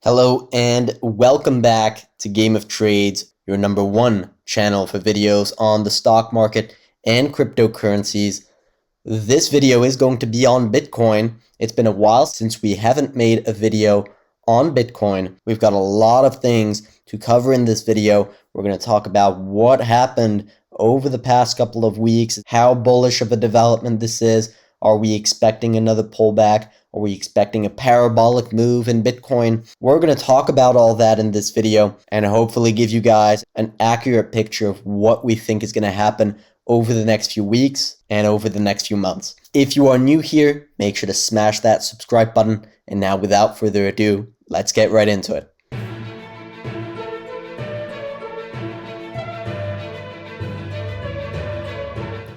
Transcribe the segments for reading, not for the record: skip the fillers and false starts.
Hello and welcome back to Game of Trades, your number one channel for videos on the stock market and cryptocurrencies. This video is going to be on Bitcoin. It's been a while since we haven't made a video on Bitcoin. We've got a lot of things to cover in this video. We're going to talk about what happened over the past couple of weeks, how bullish of a development this is. Are we expecting another pullback? Are we expecting a parabolic move in Bitcoin? We're going to talk about all that in this video and hopefully give you guys an accurate picture of what we think is going to happen over the next few weeks and over the next few months. If you are new here, make sure to smash that subscribe button. And now without further ado, let's get right into it.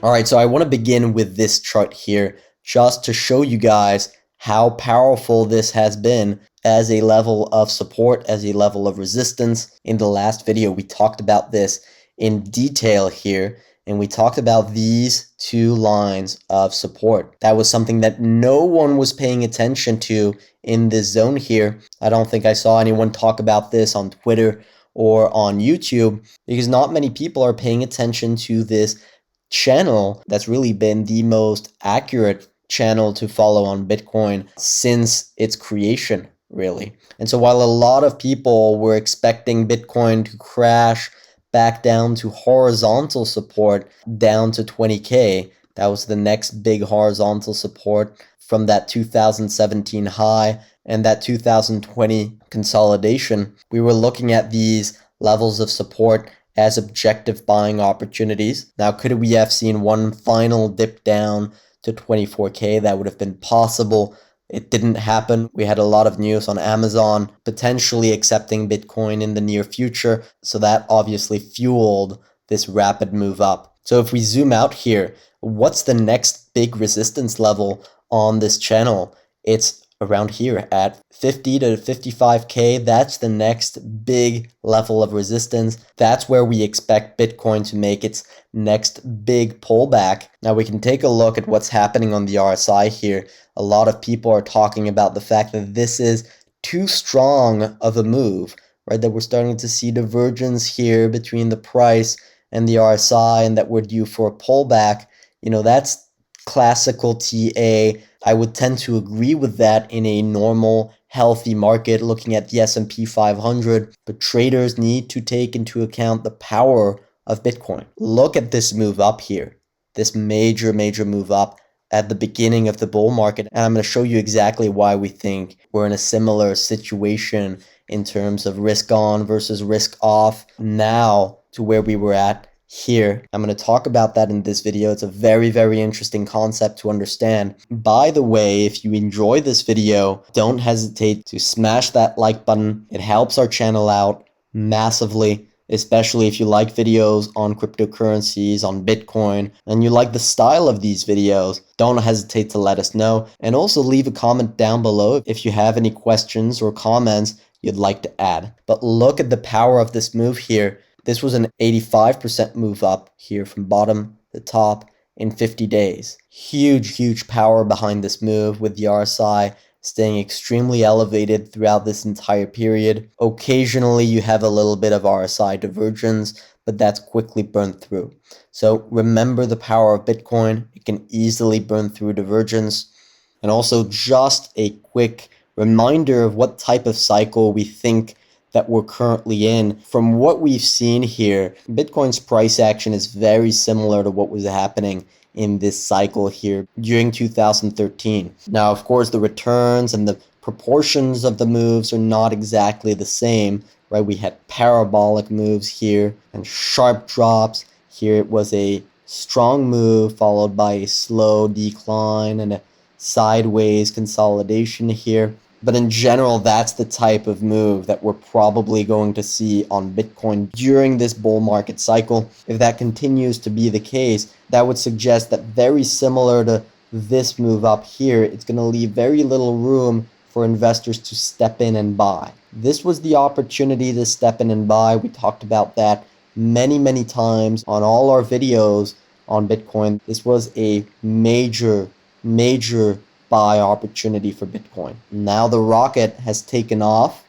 All right, so I want to begin with this chart here just to show you guys how powerful this has been as a level of support, as a level of resistance. In the last video, we talked about this in detail here, and we talked about these two lines of support. That was something that no one was paying attention to in this zone here. I don't think I saw anyone talk about this on Twitter or on YouTube because not many people are paying attention to this channel that's really been the most accurate channel to follow on Bitcoin since its creation, really. And so while a lot of people were expecting Bitcoin to crash back down to horizontal support down to 20K, that was the next big horizontal support from that 2017 high and that 2020 consolidation, we were looking at these levels of support as objective buying opportunities. Now, could we have seen one final dip down to 24K? That would have been possible. It didn't happen. We had a lot of news on Amazon potentially accepting Bitcoin in the near future. So that obviously fueled this rapid move up. So if we zoom out here, what's the next big resistance level on this channel? It's around here at 50 to 55K. That's the next big level of resistance. That's where we expect Bitcoin to make its next big pullback. Now we can take a look at what's happening on the RSI here. A lot of people are talking about the fact that this is too strong of a move, right? That we're starting to see divergence here between the price and the RSI and that we're due for a pullback. That's classical TA. I would tend to agree with that in a normal, healthy market looking at the S&P 500, but traders need to take into account the power of Bitcoin. Look at this move up here, this major move up at the beginning of the bull market, and I'm going to show you exactly why we think we're in a similar situation in terms of risk on versus risk off now to where we were at here. I'm going to talk about that in this video. It's a very interesting concept to understand. By the way, if you enjoy this video, don't hesitate to smash that like button. It helps our channel out massively, especially if you like videos on cryptocurrencies, on Bitcoin, and you like the style of these videos. Don't hesitate to let us know. And also leave a comment down below if you have any questions or comments you'd like to add. But look at the power of this move here. This was an 85% move up here from bottom to top in 50 days. Huge power behind this move with the RSI staying extremely elevated throughout this entire period. Occasionally you have a little bit of RSI divergence, but that's quickly burned through. So remember the power of Bitcoin. It can easily burn through divergence. And also just a quick reminder of what type of cycle we think that we're currently in. From what we've seen here, Bitcoin's price action is very similar to what was happening in this cycle here during 2013. Now, of course, the returns and the proportions of the moves are not exactly the same, right? We had parabolic moves here and sharp drops. Here it was a strong move followed by a slow decline and a sideways consolidation here. But in general, that's the type of move that we're probably going to see on Bitcoin during this bull market cycle. If that continues to be the case, that would suggest that very similar to this move up here, it's going to leave very little room for investors to step in and buy. This was the opportunity to step in and buy. We talked about that many times on all our videos on Bitcoin. This was a major buy opportunity for Bitcoin. Now the rocket has taken off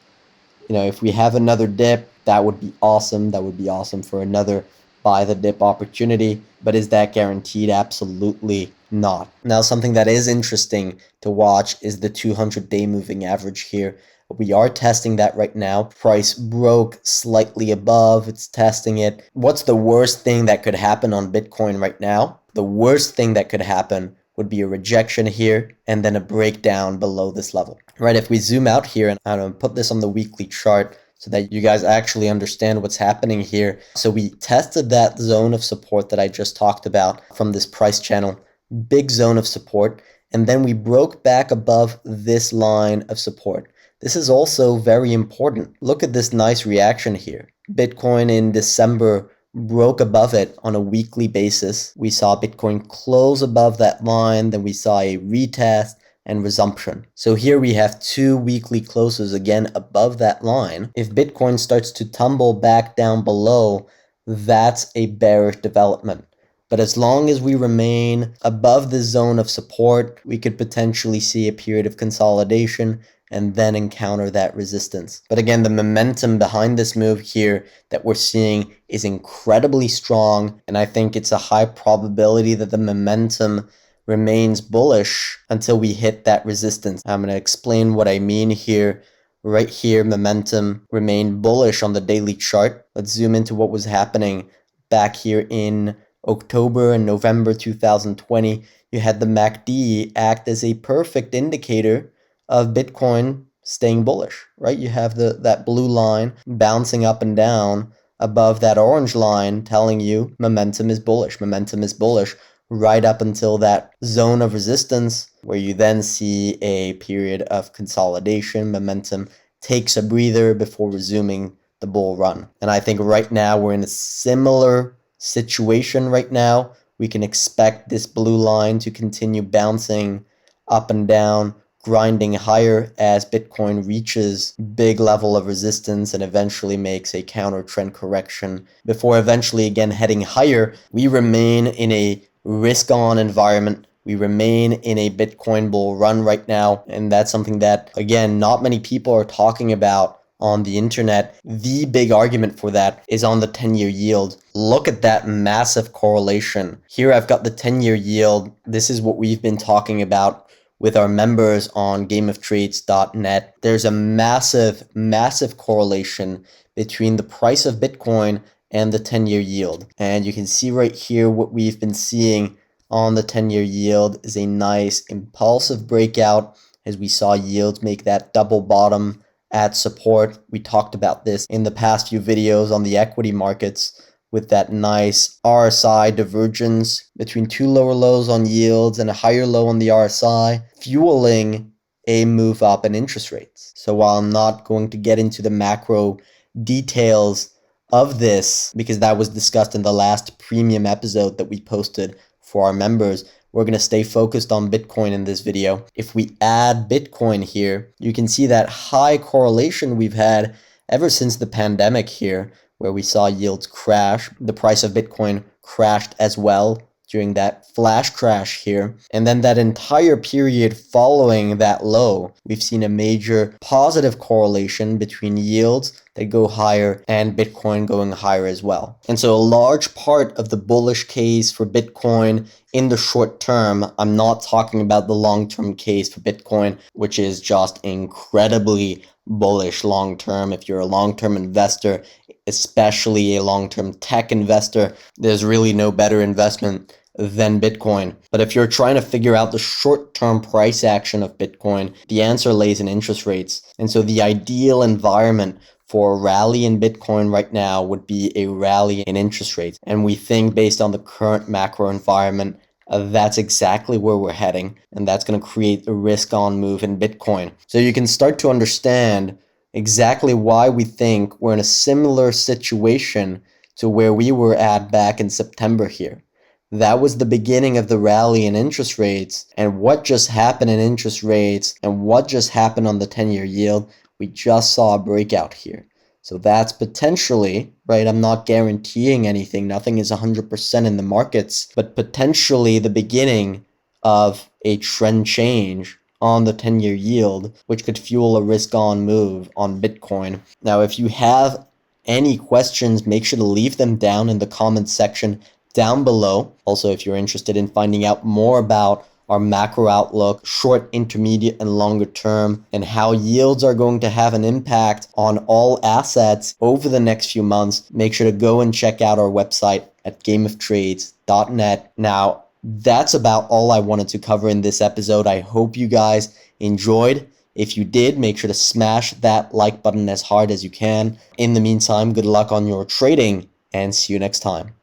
if we have another dip, that would be awesome. That would be awesome for another buy the dip opportunity. But is that guaranteed? Absolutely not. Now, something that is interesting to watch is the 200-day moving average here. We are testing that right now. Price broke slightly above. It's testing it. What's the worst thing that could happen on Bitcoin right now? The worst thing that could happen would be a rejection here and then a breakdown below this level. Right, if we zoom out here, and I'm going to put this on the weekly chart so that you guys actually understand what's happening here. So we tested that zone of support that I just talked about from this price channel, big zone of support, and then we broke back above this line of support. This is also very important. Look at this nice reaction here. Bitcoin in December broke above it on a weekly basis. We saw Bitcoin close above that line, then we saw a retest and resumption. So here we have 2 weekly closes again above that line. If Bitcoin starts to tumble back down below, that's a bearish development. But as long as we remain above the zone of support, we could potentially see a period of consolidation and then encounter that resistance. But again, the momentum behind this move here that we're seeing is incredibly strong, and I think it's a high probability that the momentum remains bullish until we hit that resistance. I'm going to explain what I mean here. Right here, momentum remained bullish on the daily chart. Let's zoom into what was happening back here in October and November 2020. You had the MACD act as a perfect indicator of Bitcoin staying bullish, right? You have that blue line bouncing up and down above that orange line telling you momentum is bullish, right up until that zone of resistance where you then see a period of consolidation. Momentum takes a breather before resuming the bull run. And I think right now we're in a similar situation right now. We can expect this blue line to continue bouncing up and down, grinding higher as Bitcoin reaches big level of resistance and eventually makes a counter trend correction before eventually again heading higher. We remain in a risk-on environment. We remain in a Bitcoin bull run right now, and that's something that, again, not many people are talking about on the internet. The big argument for that is on the 10-year yield. Look at that massive correlation. Here I've got the 10-year yield. This is what we've been talking about with our members on gameoftrades.net. There's a massive correlation between the price of Bitcoin and the 10-year yield. And you can see right here what we've been seeing on the 10-year yield is a nice impulsive breakout as we saw yields make that double bottom at support. We talked about this in the past few videos on the equity markets with that nice RSI divergence between 2 lower lows on yields and a higher low on the RSI, fueling a move up in interest rates. So while I'm not going to get into the macro details of this, because that was discussed in the last premium episode that we posted for our members, we're going to stay focused on Bitcoin in this video. If we add Bitcoin here, you can see that high correlation we've had ever since the pandemic here, where we saw yields crash. The price of Bitcoin crashed as well during that flash crash here. And then that entire period following that low, we've seen a major positive correlation between yields that go higher and Bitcoin going higher as well. And so a large part of the bullish case for Bitcoin in the short term, I'm not talking about the long-term case for Bitcoin, which is just incredibly bullish long-term. If you're a long-term investor, especially a long-term tech investor, there's really no better investment than Bitcoin. But if you're trying to figure out the short-term price action of Bitcoin, the answer lays in interest rates. And so the ideal environment for a rally in Bitcoin right now would be a rally in interest rates. And we think based on the current macro environment, that's exactly where we're heading. And that's going to create a risk-on move in Bitcoin. So you can start to understand exactly why we think we're in a similar situation to where we were at back in September here. That was the beginning of the rally in interest rates. And what just happened in interest rates and what just happened on the 10-year yield, we just saw a breakout here. So that's potentially, right, I'm not guaranteeing anything. Nothing is 100% in the markets, but potentially the beginning of a trend change on the 10-year yield, which could fuel a risk-on move on Bitcoin. Now, if you have any questions, make sure to leave them down in the comments section down below. Also, if you're interested in finding out more about our macro outlook, short, intermediate, and longer term, and how yields are going to have an impact on all assets over the next few months, make sure to go and check out our website at gameoftrades.net. Now, that's about all I wanted to cover in this episode. I hope you guys enjoyed. If you did, make sure to smash that like button as hard as you can. In the meantime, good luck on your trading, and see you next time.